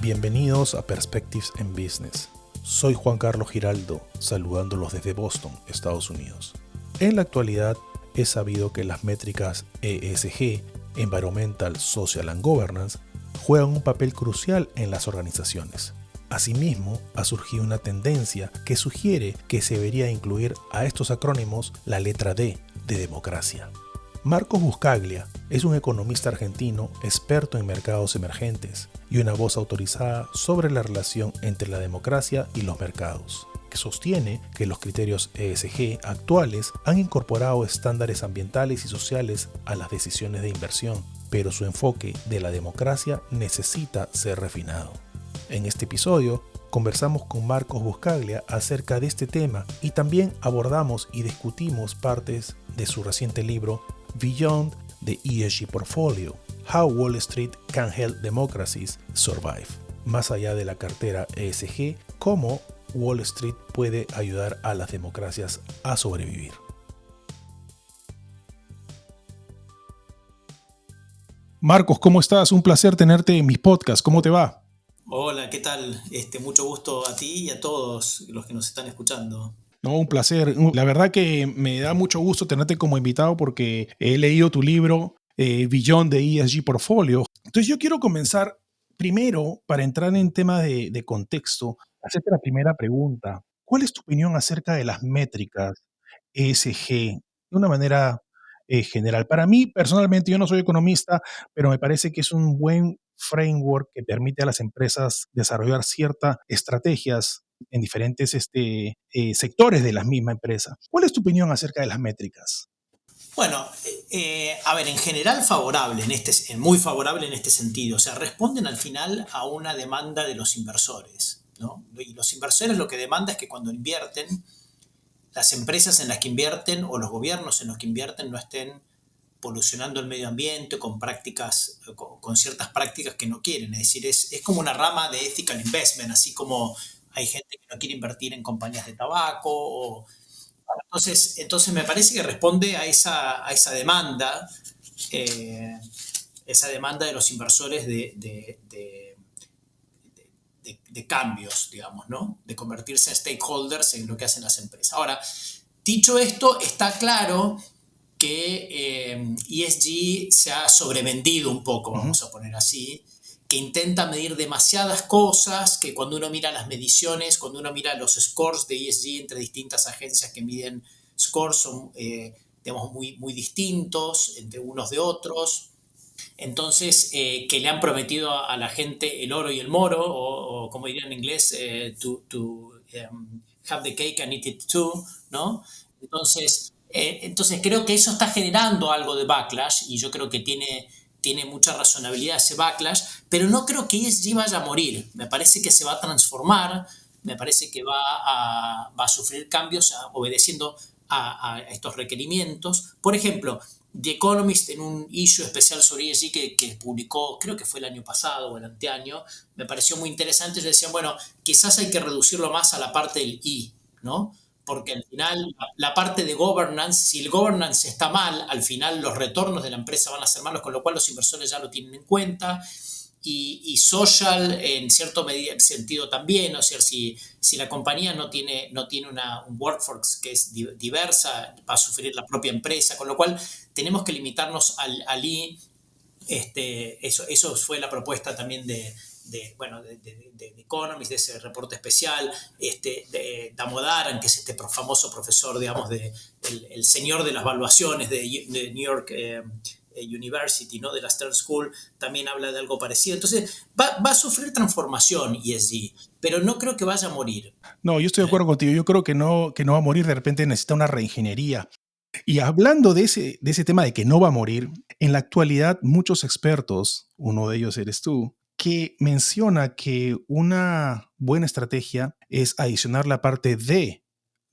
Bienvenidos a Perspectives en Business. Soy Juan Carlos Giraldo, saludándolos desde Boston, Estados Unidos. En la actualidad, es sabido que las métricas ESG, Environmental, Social and Governance, juegan un papel crucial en las organizaciones. Asimismo, ha surgido una tendencia que sugiere que se debería incluir a estos acrónimos la letra D de democracia. Marcos Buscaglia es un economista argentino experto en mercados emergentes y una voz autorizada sobre la relación entre la democracia y los mercados, que sostiene que los criterios ESG actuales han incorporado estándares ambientales y sociales a las decisiones de inversión, pero su enfoque de la democracia necesita ser refinado. En este episodio, conversamos con Marcos Buscaglia acerca de este tema y también abordamos y discutimos partes de su reciente libro Beyond the ESG Portfolio: How Wall Street Can Help Democracies Survive. Más allá de la cartera ESG, cómo Wall Street puede ayudar a las democracias a sobrevivir. Marcos, ¿cómo estás? Un placer tenerte en mis podcasts. ¿Cómo te va? Hola, ¿qué tal? Mucho gusto a ti y a todos los que nos están escuchando. No, un placer. La verdad que me da mucho gusto tenerte como invitado porque he leído tu libro Beyond the ESG Portfolio. Entonces yo quiero comenzar primero, para entrar en tema de contexto, hacerte la primera pregunta. ¿Cuál es tu opinión acerca de las métricas ESG de una manera general? Para mí, personalmente, yo no soy economista, pero me parece que es un buen framework que permite a las empresas desarrollar ciertas estrategias en diferentes sectores de la misma empresa. ¿Cuál es tu opinión acerca de las métricas? Bueno, a ver, en general favorable, muy favorable en este sentido. O sea, responden al final a una demanda de los inversores, ¿no? Y los inversores lo que demandan es que cuando invierten, las empresas en las que invierten o los gobiernos en los que invierten no estén polucionando el medio ambiente con ciertas prácticas que no quieren. Es decir, es como una rama de ethical investment, así como hay gente que no quiere invertir en compañías de tabaco. Entonces me parece que responde a eh, esa demanda de los inversores de cambios, digamos, ¿no? De convertirse en stakeholders en lo que hacen las empresas. Ahora, dicho esto, está claro que ESG se ha sobrevendido un poco, vamos a poner así, que intenta medir demasiadas cosas, que cuando uno mira las mediciones, cuando uno mira los scores de ESG entre distintas agencias que miden scores, son digamos, muy distintos entre unos de otros. Entonces, que le han prometido a la gente el oro y el moro, o como dirían en inglés, have the cake and eat it too, ¿no? Entonces creo que eso está generando algo de backlash y yo creo que tiene mucha razonabilidad ese backlash, pero no creo que ESG vaya a morir. Me parece que se va a transformar, me parece que va a sufrir cambios obedeciendo a estos requerimientos. Por ejemplo, The Economist, en un issue especial sobre ESG que publicó, creo que fue el año pasado o el anteaño, me pareció muy interesante. Ellos decían, bueno, quizás hay que reducirlo más a la parte del I, ¿no? Porque al final la parte de governance, si el governance está mal, al final los retornos de la empresa van a ser malos, con lo cual los inversores ya lo tienen en cuenta. Y social en cierto sentido también, o sea, si la compañía no tiene un workforce que es diversa, va a sufrir la propia empresa, con lo cual tenemos que limitarnos al I. Eso fue la propuesta también de Economist, de ese reporte especial, de Damodaran, que es este famoso profesor, digamos, el señor de las valuaciones de New York University, ¿no? De la Stern School, también habla de algo parecido. Entonces, va a sufrir transformación ESG, pero no creo que vaya a morir. No, yo estoy de acuerdo contigo. Yo creo que no va a morir. De repente necesita una reingeniería. Y hablando de ese tema de que no va a morir, en la actualidad muchos expertos, uno de ellos eres tú, que menciona que una buena estrategia es adicionar la parte de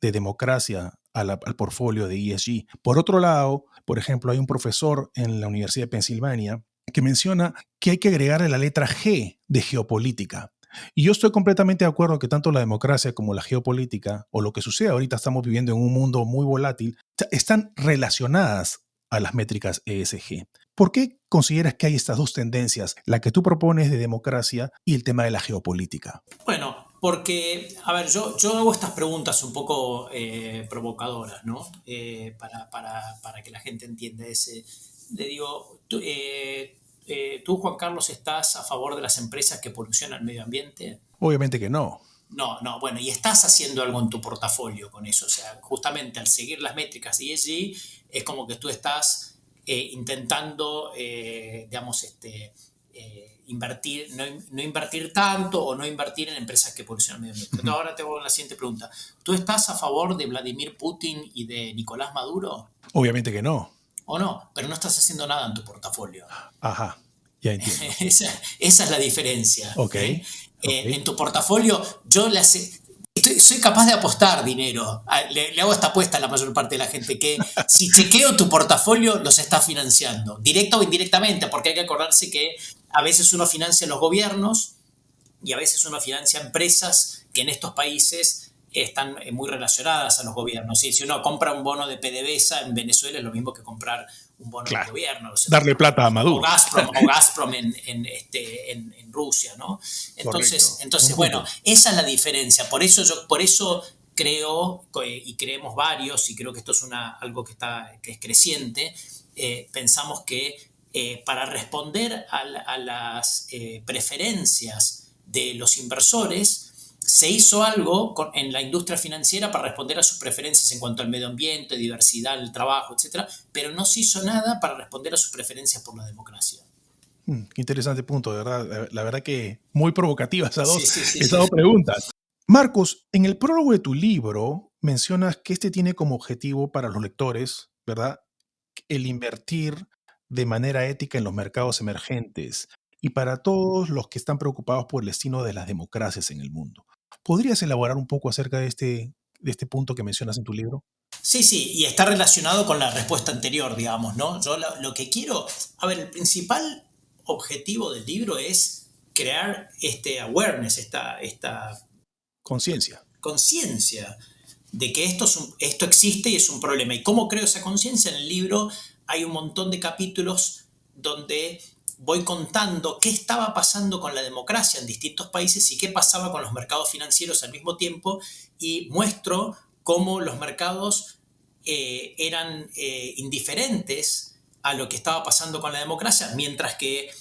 democracia al portfolio de ESG. Por otro lado, por ejemplo, hay un profesor en la Universidad de Pensilvania que menciona que hay que agregarle la letra G de geopolítica. Y yo estoy completamente de acuerdo que tanto la democracia como la geopolítica, o lo que sucede ahorita, estamos viviendo en un mundo muy volátil, están relacionadas a las métricas ESG. ¿Por qué consideras que hay estas dos tendencias, la que tú propones de democracia y el tema de la geopolítica? Bueno, porque, a ver, yo hago estas preguntas un poco provocadoras, ¿no? Para que la gente entienda ese. Le digo, ¿tú, Juan Carlos, estás a favor de las empresas que polucionan el medio ambiente? Obviamente que no. No, no, bueno, y estás haciendo algo en tu portafolio con eso. O sea, justamente al seguir las métricas ESG, es como que tú estás intentando, digamos, invertir, no invertir tanto o no invertir en empresas que polucionan el medio ambiente. Entonces, ahora te hago la siguiente pregunta. ¿Tú estás a favor de Vladimir Putin y de Nicolás Maduro? Obviamente que no. ¿O no? Pero no estás haciendo nada en tu portafolio. Ajá, ya entiendo. Esa es la diferencia. Ok, ok. En tu portafolio, soy capaz de apostar dinero. Le hago esta apuesta a la mayor parte de la gente, que si chequeo tu portafolio, los está financiando, directa o indirectamente, porque hay que acordarse que a veces uno financia los gobiernos y a veces uno financia empresas que en estos países están muy relacionadas a los gobiernos. ¿Sí? Si uno compra un bono de PDVSA en Venezuela es lo mismo que comprar un bono del Claro. gobierno. Darle plata a O Maduro. Gazprom en Rusia, ¿no? Correcto. Entonces Un bueno, punto. esa es la diferencia. Por eso creo, y creemos varios, y creo que esto es algo que es creciente, pensamos que para responder a las preferencias de los inversores, se hizo algo en la industria financiera para responder a sus preferencias en cuanto al medio ambiente, diversidad, el trabajo, etcétera, pero no se hizo nada para responder a sus preferencias por la democracia. Qué interesante punto, de verdad. La verdad que muy provocativas Sí, sí, sí, esas sí. dos preguntas. Marcos, en el prólogo de tu libro mencionas que este tiene como objetivo para los lectores, ¿verdad? El invertir de manera ética en los mercados emergentes y para todos los que están preocupados por el destino de las democracias en el mundo. ¿Podrías elaborar un poco acerca de este punto que mencionas en tu libro? Sí, sí, y está relacionado con la respuesta anterior, digamos, ¿no? Yo lo que quiero, a ver, el principal objetivo del libro es crear este awareness, esta Conciencia. conciencia de que esto existe y es un problema. ¿Y cómo creo esa conciencia? En el libro hay un montón de capítulos donde voy contando qué estaba pasando con la democracia en distintos países y qué pasaba con los mercados financieros al mismo tiempo, y muestro cómo los mercados eran indiferentes a lo que estaba pasando con la democracia, mientras que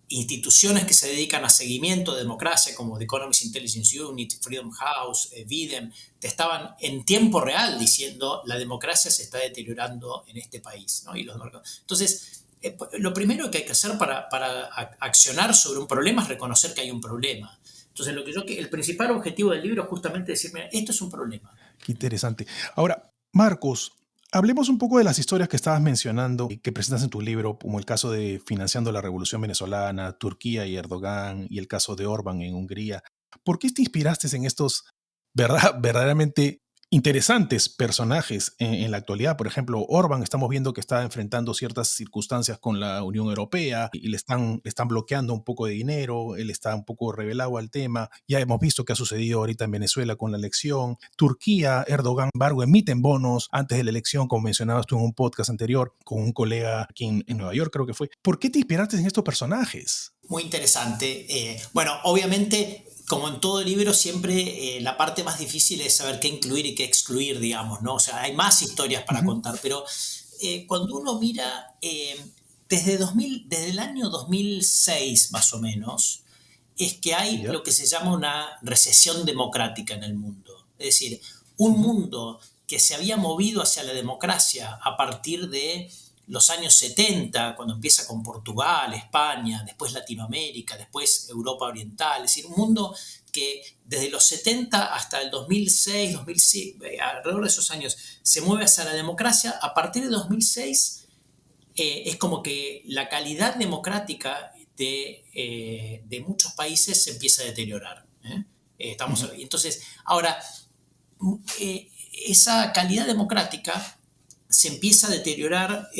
instituciones que se dedican a seguimiento de democracia, como The Economist Intelligence Unit, Freedom House, Videm, te estaban en tiempo real diciendo la democracia se está deteriorando en este país, ¿no? Y los mercados. Entonces, lo primero que hay que hacer para accionar sobre un problema es reconocer que hay un problema. Entonces, el principal objetivo del libro es justamente decir, mira, esto es un problema. Qué interesante. Ahora, Marcos, hablemos un poco de las historias que estabas mencionando y que presentas en tu libro, como el caso de Financiando la Revolución Venezolana, Turquía y Erdogan, y el caso de Orbán en Hungría. ¿Por qué te inspiraste en estos verdaderamente interesantes personajes en la actualidad? Por ejemplo, Orbán, estamos viendo que está enfrentando ciertas circunstancias con la Unión Europea y le están bloqueando un poco de dinero, él está un poco revelado al tema. Ya hemos visto que ha sucedido ahorita en Venezuela con la elección. Turquía, Erdogan, embargo, emiten bonos antes de la elección, como mencionabas tú en un podcast anterior con un colega aquí en Nueva York, creo que fue. ¿Por qué te inspiraste en estos personajes? Muy interesante. Bueno, obviamente, como en todo libro, siempre la parte más difícil es saber qué incluir y qué excluir, digamos, ¿no? O sea, hay más historias para Ujú. contar, pero cuando uno mira desde el año 2006 más o menos, es que hay Ya. lo que se llama una recesión democrática en el mundo. Es decir, un Ujú. mundo que se había movido hacia la democracia a partir de los años 70, cuando empieza con Portugal, España, después Latinoamérica, después Europa Oriental, es decir, un mundo que desde los 70 hasta el 2006, 2005, alrededor de esos años, se mueve hacia la democracia. A partir de 2006 es como que la calidad democrática de muchos países se empieza a deteriorar. Ujú. Entonces, ahora, eh, esa calidad democrática se empieza a deteriorar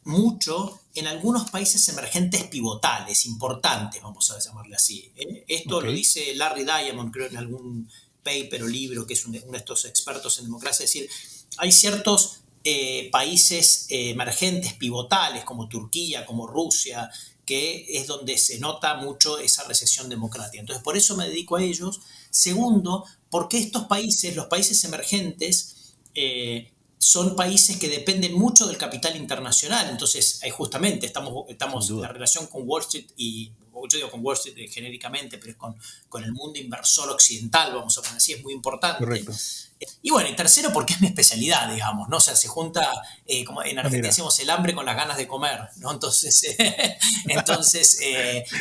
mucho en algunos países emergentes pivotales, importantes, vamos a llamarle así. Esto Ok. lo dice Larry Diamond, creo, en algún paper o libro, que es uno de estos expertos en democracia. Es decir, hay ciertos países emergentes, pivotales, como Turquía, como Rusia, que es donde se nota mucho esa recesión democrática. Entonces, por eso me dedico a ellos. Segundo, porque estos países, los países emergentes, son países que dependen mucho del capital internacional. Entonces, justamente Sin estamos la duda. relación con Wall Street, y yo digo con Wall Street genéricamente, pero es con el mundo inversor occidental, vamos a poner así, es muy importante. Correcto. Y bueno, y tercero, porque es mi especialidad, digamos, ¿no? O sea, se junta, como en Ah, Argentina mira, decimos, el hambre con las ganas de comer, ¿no? Entonces,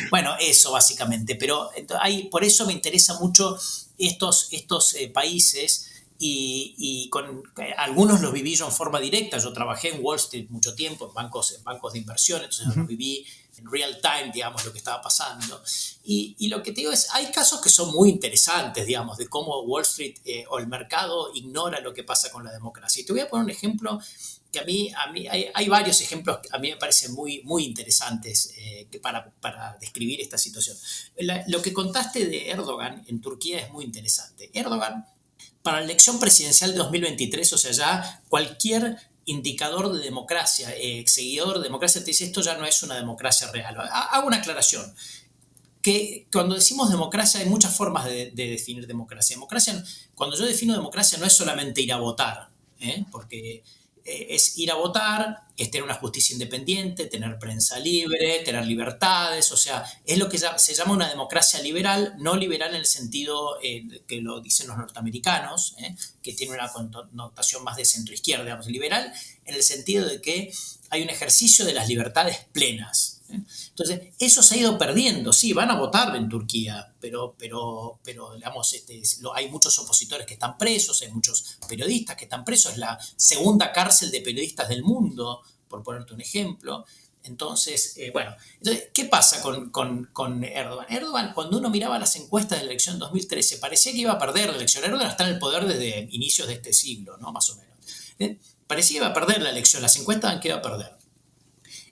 bueno, eso básicamente. Pero por eso me interesa mucho estos países, y con algunos los viví yo en forma directa. Yo trabajé en Wall Street mucho tiempo, en bancos de inversión, entonces los ujú, viví en real time, digamos, lo que estaba pasando. Y lo que te digo es, hay casos que son muy interesantes, digamos, de cómo Wall Street o el mercado ignora lo que pasa con la democracia. Y te voy a poner un ejemplo que a mí hay varios ejemplos que a mí me parecen muy, muy interesantes, para describir esta situación. Lo que contaste de Erdogan en Turquía es muy interesante. Erdogan, para la elección presidencial de 2023, o sea, ya cualquier indicador de democracia, seguidor de democracia, te dice esto ya no es una democracia real. Hago una aclaración, que cuando decimos democracia hay muchas formas de definir democracia. Democracia, cuando yo defino democracia, no es solamente ir a votar, porque es ir a votar, es tener una justicia independiente, tener prensa libre, tener libertades. O sea, es lo que se llama una democracia liberal, no liberal en el sentido que lo dicen los norteamericanos, que tiene una connotación más de centro-izquierda, digamos. Liberal en el sentido de que hay un ejercicio de las libertades plenas. Entonces, eso se ha ido perdiendo. Sí, van a votar en Turquía, pero digamos, hay muchos opositores que están presos, hay muchos periodistas que están presos. Es la segunda cárcel de periodistas del mundo, por ponerte un ejemplo. Entonces, bueno, ¿qué pasa con Erdogan? Erdogan, cuando uno miraba las encuestas de la elección 2013, parecía que iba a perder la elección. Erdogan está en el poder desde inicios de este siglo, ¿no? Más o menos. Parecía que iba a perder la elección, las encuestas dan que iba a perder.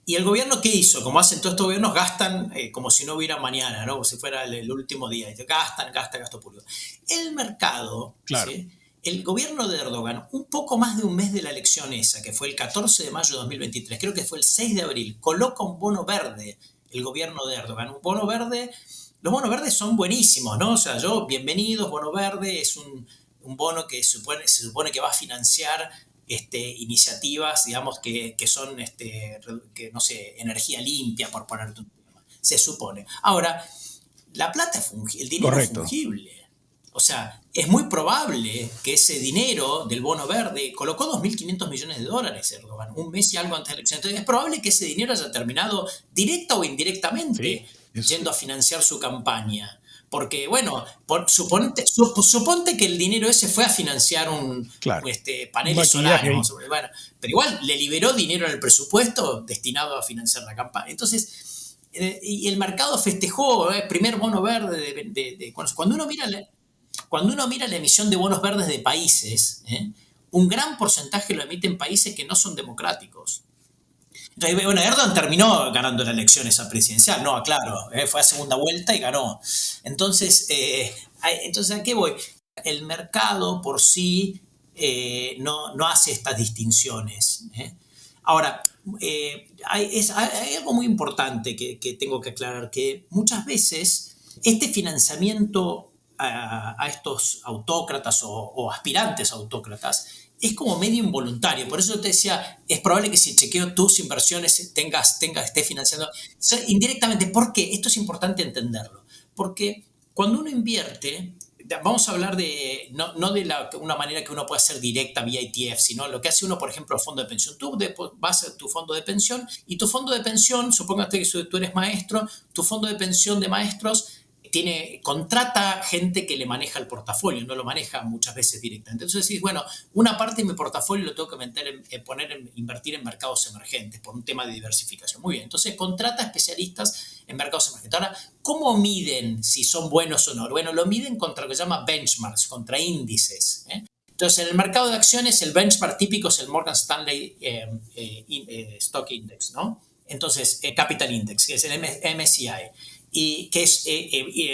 ¿Y el gobierno qué hizo? Como hacen todos estos gobiernos, gastan como si no hubiera mañana, ¿no? Como si fuera el último día. Gastan, gastan, gasto público. El mercado, claro. ¿sí? El gobierno de Erdogan, un poco más de un mes de la elección esa, que fue el 14 de mayo de 2023, creo que fue el 6 de abril, coloca un bono verde, el gobierno de Erdogan. Un bono verde, los bonos verdes son buenísimos, ¿no? O sea, bienvenidos, bono verde, es un bono que se supone que va a financiar iniciativas, digamos, que son, que no sé, energía limpia, por ponerte un tema. Se supone. Ahora, la plata es fungible, el dinero es Correcto. fungible. O sea, es muy probable que ese dinero del bono verde colocó 2.500 millones de dólares Erdogan, un mes y algo antes de la elección. Entonces, es probable que ese dinero haya terminado directa o Sí, indirectamente es yendo a financiar su campaña. Porque, bueno, suponte que el dinero ese fue a financiar claro. Un paneles maquillaje solares, ahí. vamos a ver. Bueno, pero igual le liberó dinero en el presupuesto destinado a financiar la campaña. Entonces, y el mercado festejó, primer bono verde cuando uno mira la emisión de bonos verdes de países, un gran porcentaje lo emiten países que no son democráticos. Entonces, bueno, Erdogan terminó ganando la elección esa presidencial, no, claro, fue a segunda vuelta y ganó. Entonces, ¿a qué voy? El mercado por sí no hace estas distinciones. Ahora, hay algo muy importante que tengo que aclarar, que muchas veces este financiamiento a estos autócratas o aspirantes autócratas es como medio involuntario. Por eso yo te decía, es probable que si chequeo tus inversiones esté financiando. O sea, indirectamente, ¿por qué? Esto es importante entenderlo. Porque cuando uno invierte, vamos a hablar no de una manera que uno puede hacer directa vía ETF, sino lo que hace uno, por ejemplo, fondo de pensión. Tú vas a tu fondo de pensión, y tu fondo de pensión, supóngate que tú eres maestro, tu fondo de pensión de maestros contrata gente que le maneja el portafolio, no lo maneja muchas veces directamente. Entonces decís, bueno, una parte de mi portafolio lo tengo que invertir en mercados emergentes por un tema de diversificación. Muy bien, entonces contrata especialistas en mercados emergentes. Ahora, ¿cómo miden si son buenos o no? Bueno, lo miden contra lo que se llama benchmarks, contra índices. Entonces, en el mercado de acciones, el benchmark típico es el Morgan Stanley Stock Index, ¿no? Entonces, Capital Index, que es el MSCI. Y que es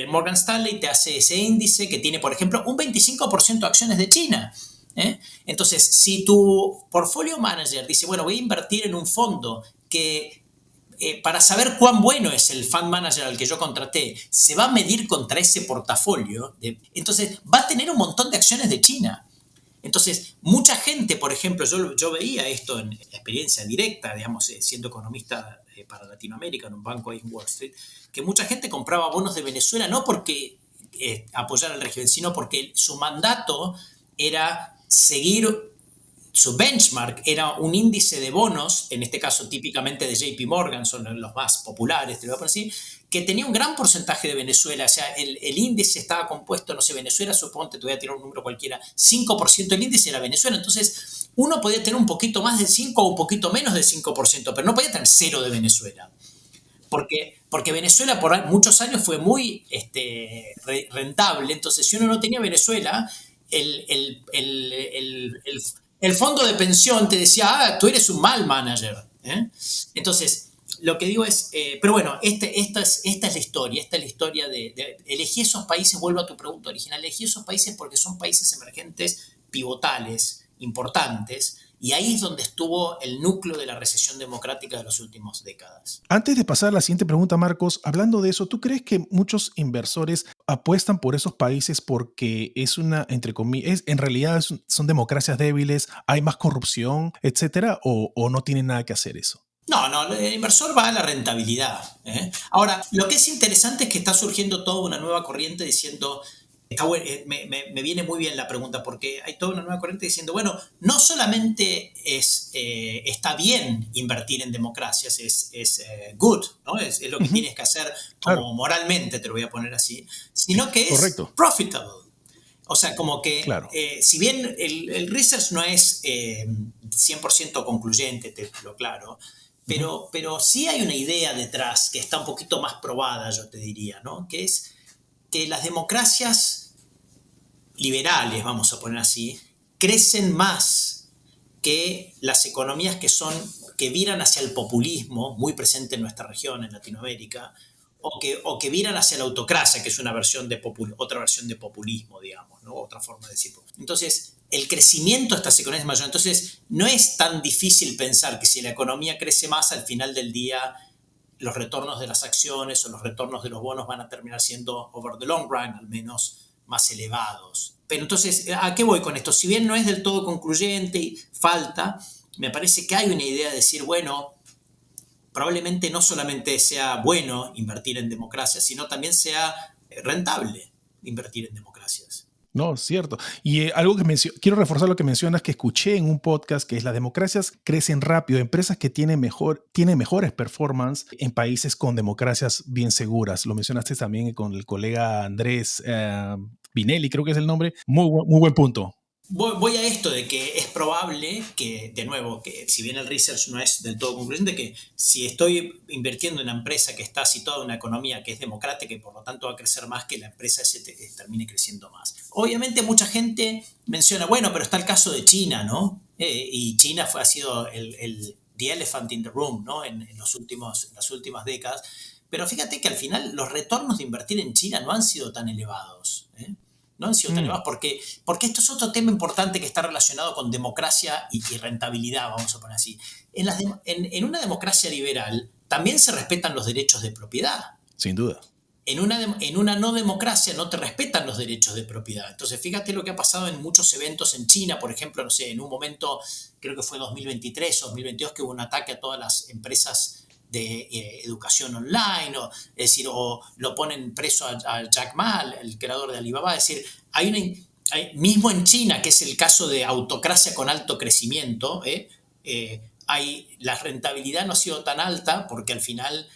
Morgan Stanley te hace ese índice que tiene, por ejemplo, un 25% de acciones de China. ¿eh? Entonces, si tu portfolio manager dice, bueno, voy a invertir en un fondo que para saber cuán bueno es el fund manager al que yo contraté, se va a medir contra ese portafolio, entonces va a tener un montón de acciones de China. Entonces, mucha gente, por ejemplo, yo veía esto en experiencia directa, digamos, siendo economista para Latinoamérica en un banco ahí en Wall Street, que mucha gente compraba bonos de Venezuela no porque apoyara al régimen, sino porque su mandato era seguir, su benchmark era un índice de bonos, en este caso típicamente de JP Morgan, son los más populares, te lo voy a poner así, que tenía un gran porcentaje de Venezuela, o sea, el índice estaba compuesto, no sé, Venezuela, suponte, te voy a tirar un número cualquiera, 5% del índice era Venezuela, entonces uno podía tener un poquito más de 5 o un poquito menos de 5%, pero no podía tener cero de Venezuela. Porque Venezuela por muchos años fue muy rentable, entonces si uno no tenía Venezuela, el, el, el, el fondo de pensión te decía, ah, tú eres un mal manager. ¿Eh? Entonces, lo que digo es, pero bueno, esta es la historia de elegí esos países, vuelvo a tu pregunta original, elegí esos países porque son países emergentes pivotales, importantes, y ahí es donde estuvo el núcleo de la recesión democrática de las últimas décadas. Antes de pasar a la siguiente pregunta, Marcos, hablando de eso, ¿tú crees que muchos inversores apuestan por esos países porque es una, entre comillas, en realidad son democracias débiles, hay más corrupción, etcétera, o no tienen nada que hacer eso? No, el inversor va a la rentabilidad. ¿Eh? Ahora, lo que es interesante es que está surgiendo toda una nueva corriente diciendo, me viene muy bien la pregunta, porque hay toda una nueva corriente diciendo, bueno, no solamente está bien invertir en democracias, es good, ¿no? Es lo que Ujú, tienes que hacer claro, como moralmente, te lo voy a poner así, sino que es correcto, profitable. O sea, como que claro. si bien el research no es 100% concluyente, te lo claro, Ujú. pero sí hay una idea detrás que está un poquito más probada, yo te diría, ¿no? Que es que las democracias liberales, vamos a poner así, crecen más que las economías que viran hacia el populismo, muy presente en nuestra región, en Latinoamérica, o que viran hacia la autocracia, que es una versión otra versión de populismo, digamos, ¿no? Otra forma de decirlo. Entonces, el crecimiento de estas economías es mayor. Entonces, no es tan difícil pensar que si la economía crece más, al final del día los retornos de las acciones o los retornos de los bonos van a terminar siendo, over the long run, al menos más elevados. Pero entonces, ¿a qué voy con esto? Si bien no es del todo concluyente y falta, me parece que hay una idea de decir, bueno, probablemente no solamente sea bueno invertir en democracia, sino también sea rentable invertir en democracias. No, es cierto. Y algo que quiero reforzar lo que mencionas, que escuché en un podcast, que es las democracias crecen rápido, empresas que tienen mejores performance en países con democracias bien seguras. Lo mencionaste también con el colega Andrés Vinelli, creo que es el nombre. Muy buen punto. Voy a esto de que es probable que, de nuevo, que si bien el research no es del todo concluyente, que si estoy invirtiendo en una empresa que está situada en una economía que es democrática y por lo tanto va a crecer más, que la empresa termine creciendo más. Obviamente mucha gente menciona, bueno, pero está el caso de China, ¿no? Y China ha sido the elephant in the room, ¿no? En las últimas décadas. Pero fíjate que al final los retornos de invertir en China no han sido tan elevados. No han sido tan Mm, elevados porque esto es otro tema importante que está relacionado con democracia y rentabilidad, vamos a poner así. En una democracia liberal también se respetan los derechos de propiedad. sin duda. En una no democracia no te respetan los derechos de propiedad. Entonces, fíjate lo que ha pasado en muchos eventos en China, por ejemplo, no sé, en un momento, creo que fue 2023 o 2022, que hubo un ataque a todas las empresas de educación online, es decir, o lo ponen preso a Jack Ma, el creador de Alibaba. Es decir, mismo en China, que es el caso de autocracia con alto crecimiento, la rentabilidad no ha sido tan alta porque al final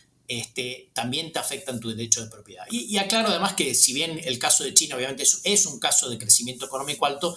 también te afectan tu derecho de propiedad. Y aclaro además que si bien el caso de China obviamente es un caso de crecimiento económico alto,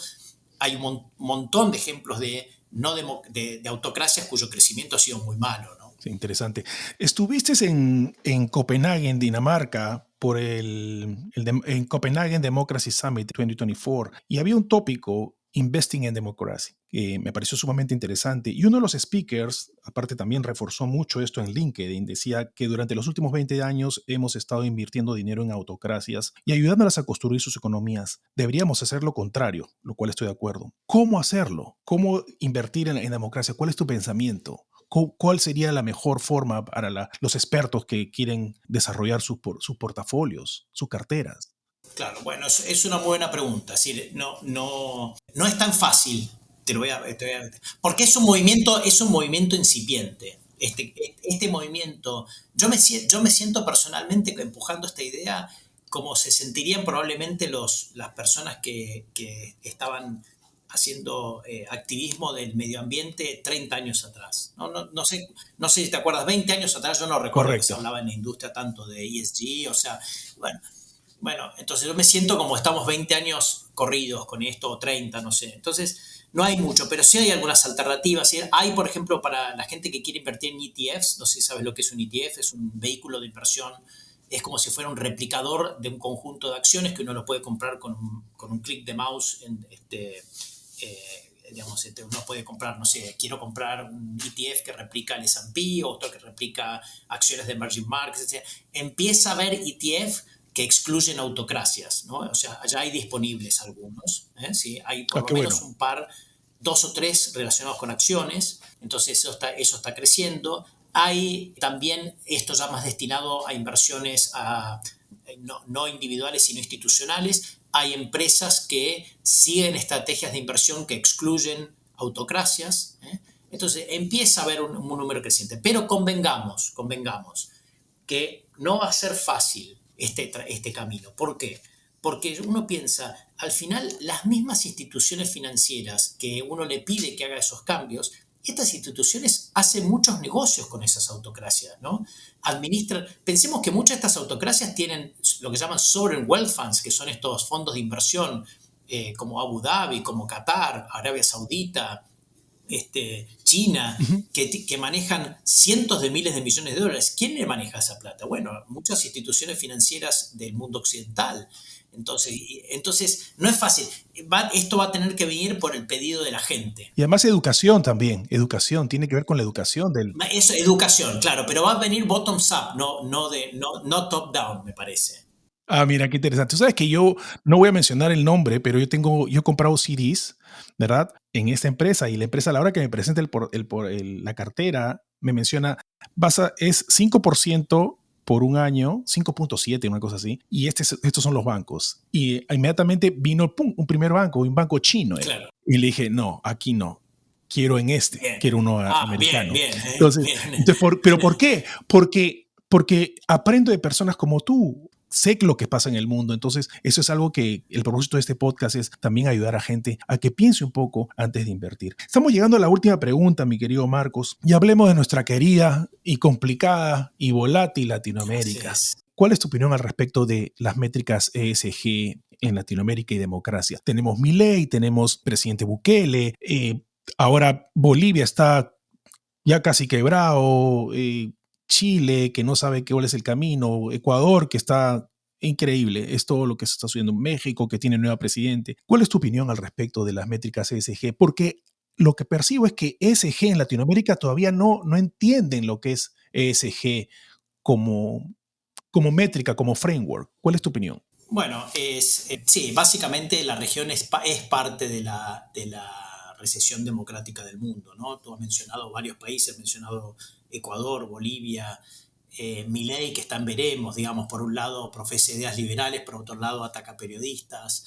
hay un montón de ejemplos de autocracias cuyo crecimiento ha sido muy malo, ¿no? Sí, interesante. Estuviste en Copenhague, en Dinamarca, en Copenhagen Democracy Summit 2024, y había un tópico Investing in Democracy, que me pareció sumamente interesante. Y uno de los speakers, aparte también reforzó mucho esto en LinkedIn, decía que durante los últimos 20 años hemos estado invirtiendo dinero en autocracias y ayudándolas a construir sus economías. Deberíamos hacer lo contrario, lo cual estoy de acuerdo. ¿Cómo hacerlo? ¿Cómo invertir en democracia? ¿Cuál es tu pensamiento? ¿Cuál sería la mejor forma para los expertos que quieren desarrollar sus portafolios, sus carteras? Claro, bueno, es una buena pregunta. Es decir, no es tan fácil, porque es un movimiento incipiente. Este movimiento, yo me siento personalmente empujando esta idea como se sentirían probablemente las personas que estaban haciendo activismo del medio ambiente 30 años atrás. No sé si te acuerdas, 20 años atrás yo no recuerdo que se Correcto. hablaba en la industria tanto de ESG, o sea, bueno, entonces yo me siento como estamos 20 años corridos con esto, o 30, no sé. Entonces, no hay mucho, pero sí hay algunas alternativas. ¿Sí? Hay, por ejemplo, para la gente que quiere invertir en ETFs, no sé si sabes lo que es un ETF, es un vehículo de inversión, es como si fuera un replicador de un conjunto de acciones que uno lo puede comprar con un clic de mouse. Digamos, uno puede comprar, no sé, quiero comprar un ETF que replica el S&P, otro que replica acciones de emerging markets, etc. Empieza a haber ETF que excluyen autocracias, ¿no? O sea, allá hay disponibles algunos, ¿eh? Sí, hay por Ah, lo qué menos bueno. un par, dos o tres relacionados con acciones, entonces eso está creciendo. Hay también, esto ya más destinado a inversiones no individuales, sino institucionales. Hay empresas que siguen estrategias de inversión que excluyen autocracias, ¿eh? Entonces empieza a haber un número creciente, pero convengamos que no va a ser fácil este camino. ¿Por qué? Porque uno piensa, al final las mismas instituciones financieras que uno le pide que haga esos cambios, estas instituciones hacen muchos negocios con esas autocracias, ¿no? Pensemos que muchas de estas autocracias tienen lo que llaman sovereign wealth funds, que son estos fondos de inversión como Abu Dhabi, como Qatar, Arabia Saudita, China, Ujú. que manejan cientos de miles de millones de dólares. ¿Quién le maneja esa plata? Bueno, muchas instituciones financieras del mundo occidental. Entonces no es fácil. Esto va a tener que venir por el pedido de la gente. Y además educación también, educación, tiene que ver con la educación del... Es educación, claro, pero va a venir bottoms up, no top down, me parece. Ah, mira, qué interesante. Tú sabes que yo no voy a mencionar el nombre, pero yo he comprado CDs, ¿verdad? En esta empresa y la empresa a la hora que me presenta la cartera me menciona, es 5% por un año, 5.7, una cosa así, y estos son los bancos. Y inmediatamente vino, pum, un primer banco, un banco chino era. Claro. Y le dije, no, aquí no, Bien. quiero uno Bien, americano. bien, bien. Entonces ¿pero por qué? Porque aprendo de personas como tú, sé lo que pasa en el mundo, entonces eso es algo que el propósito de este podcast es también ayudar a gente a que piense un poco antes de invertir. Estamos llegando a la última pregunta, mi querido Marcos, y hablemos de nuestra querida y complicada y volátil Así Latinoamérica. es. ¿Cuál es tu opinión al respecto de las métricas ESG en Latinoamérica y democracia? Tenemos Milei, tenemos presidente Bukele, ahora Bolivia está ya casi quebrado, Chile que no sabe cuál es el camino, Ecuador que está increíble, es todo lo que se está sucediendo, México que tiene nueva presidente. ¿Cuál es tu opinión al respecto de las métricas ESG? Porque lo que percibo es que ESG en Latinoamérica todavía no entienden lo que es ESG como, como métrica, como framework. ¿Cuál es tu opinión? Bueno, sí, básicamente la región es parte de la recesión democrática del mundo, ¿no? Tú has mencionado varios países, has mencionado Ecuador, Bolivia, Milei, que está en veremos, digamos, por un lado profesa ideas liberales, por otro lado ataca periodistas.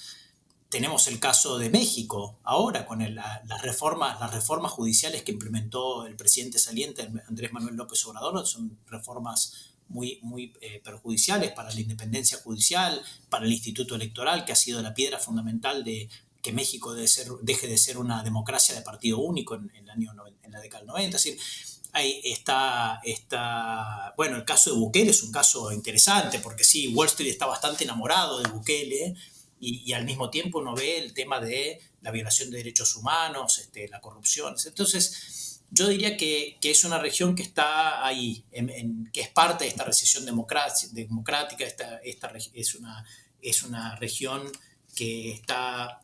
Tenemos el caso de México ahora con las reformas judiciales que implementó el presidente saliente Andrés Manuel López Obrador. Son reformas muy perjudiciales para la independencia judicial, para el Instituto Electoral, que ha sido la piedra fundamental de que México deje de ser una democracia de partido único en la década del 90. Es decir, ahí bueno, el caso de Bukele es un caso interesante, porque sí, Wall Street está bastante enamorado de Bukele, y al mismo tiempo uno ve el tema de la violación de derechos humanos, la corrupción. Entonces, yo diría que es una región que está ahí, que es parte de esta recesión democrática. Es una región que está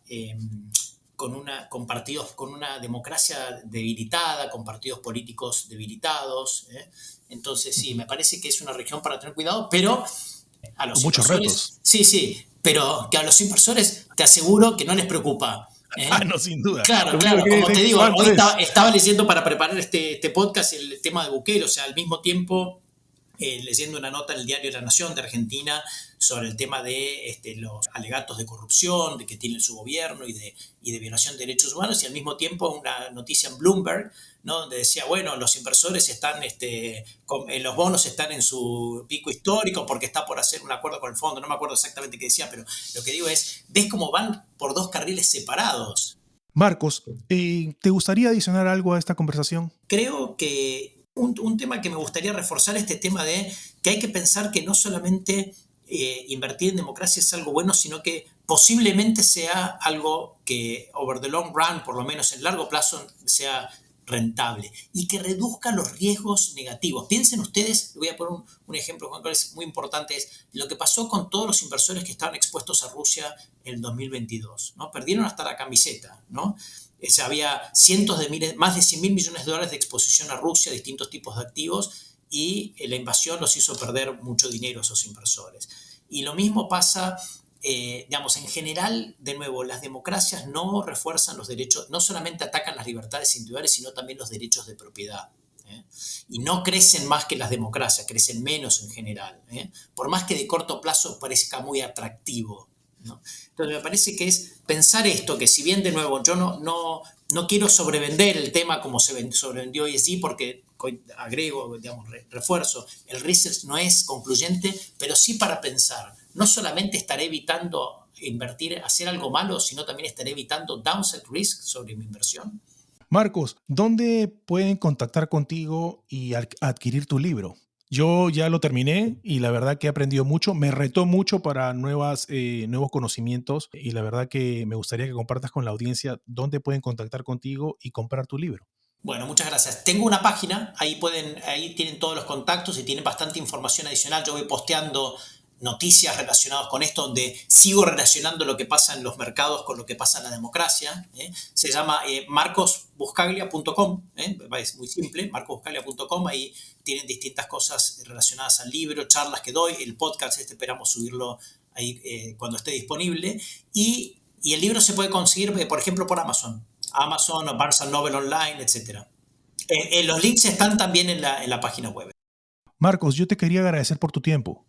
con partidos, con una democracia debilitada, con partidos políticos debilitados. Entonces, sí, me parece que es una región para tener cuidado, pero a Con los muchos inversores, retos. sí, sí, pero que a los inversores te aseguro que no les preocupa. Ah, ¿Eh? no, sin duda. Claro, Lo único que claro, quiere como es te digo, cuánto hoy es. estaba leyendo para preparar este podcast el tema de Bukele, o sea, al mismo tiempo leyendo una nota en el diario La Nación de Argentina sobre el tema de los alegatos de corrupción de que tiene su gobierno y de violación de derechos humanos, y al mismo tiempo una noticia en Bloomberg, ¿no? Donde decía, bueno, los inversores están, los bonos están en su pico histórico porque está por hacer un acuerdo con el fondo, no me acuerdo exactamente qué decía, pero lo que digo es, ves cómo van por dos carriles separados. Marcos, ¿te gustaría adicionar algo a esta conversación? Creo que un tema que me gustaría reforzar es este tema de que hay que pensar que no solamente invertir en democracia es algo bueno, sino que posiblemente sea algo que over the long run, por lo menos en largo plazo, sea rentable y que reduzca los riesgos negativos. Piensen ustedes, voy a poner un ejemplo, Juan, que es muy importante, es lo que pasó con todos los inversores que estaban expuestos a Rusia en el 2022, ¿no? Perdieron hasta la camiseta, ¿no? O sea, había cientos de miles, más de 100 mil millones de dólares de exposición a Rusia, distintos tipos de activos, y la invasión los hizo perder mucho dinero a esos inversores. Y lo mismo pasa, digamos, en general, de nuevo, las democracias no refuerzan los derechos, no solamente atacan las libertades individuales, sino también los derechos de propiedad. Y no crecen más que las democracias, crecen menos en general. Por más que de corto plazo parezca muy atractivo, ¿no? Entonces me parece que es pensar esto, que si bien de nuevo yo no quiero sobrevender el tema como se sobrevendió ESG, porque agrego, digamos, refuerzo, el research no es concluyente, pero sí para pensar, no solamente estaré evitando invertir, hacer algo malo, sino también estaré evitando downside risk sobre mi inversión. Marcos, ¿dónde pueden contactar contigo y adquirir tu libro? Yo ya lo terminé y la verdad que he aprendido mucho, me retó mucho para nuevos conocimientos y la verdad que me gustaría que compartas con la audiencia dónde pueden contactar contigo y comprar tu libro. Bueno, muchas gracias. Tengo una página, ahí tienen todos los contactos y tienen bastante información adicional. Yo voy posteando noticias relacionadas con esto, donde sigo relacionando lo que pasa en los mercados con lo que pasa en la democracia. Se llama marcosbuscaglia.com, es muy simple, marcosbuscaglia.com. Ahí tienen distintas cosas relacionadas al libro, charlas que doy, el podcast esperamos subirlo ahí cuando esté disponible. Y el libro se puede conseguir, por ejemplo, por Amazon o Barnes Noble Online, etc. Los links están también en la página web. Marcos, yo te quería agradecer por tu tiempo.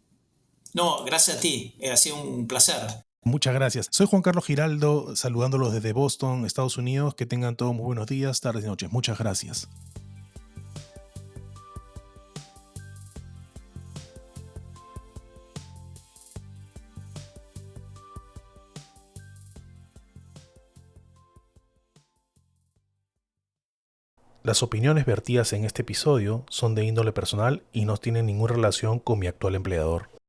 No, gracias a ti, ha sido un placer. Muchas gracias. Soy Juan Carlos Giraldo, saludándolos desde Boston, Estados Unidos. Que tengan todos muy buenos días, tardes y noches. Muchas gracias. Las opiniones vertidas en este episodio son de índole personal y no tienen ninguna relación con mi actual empleador.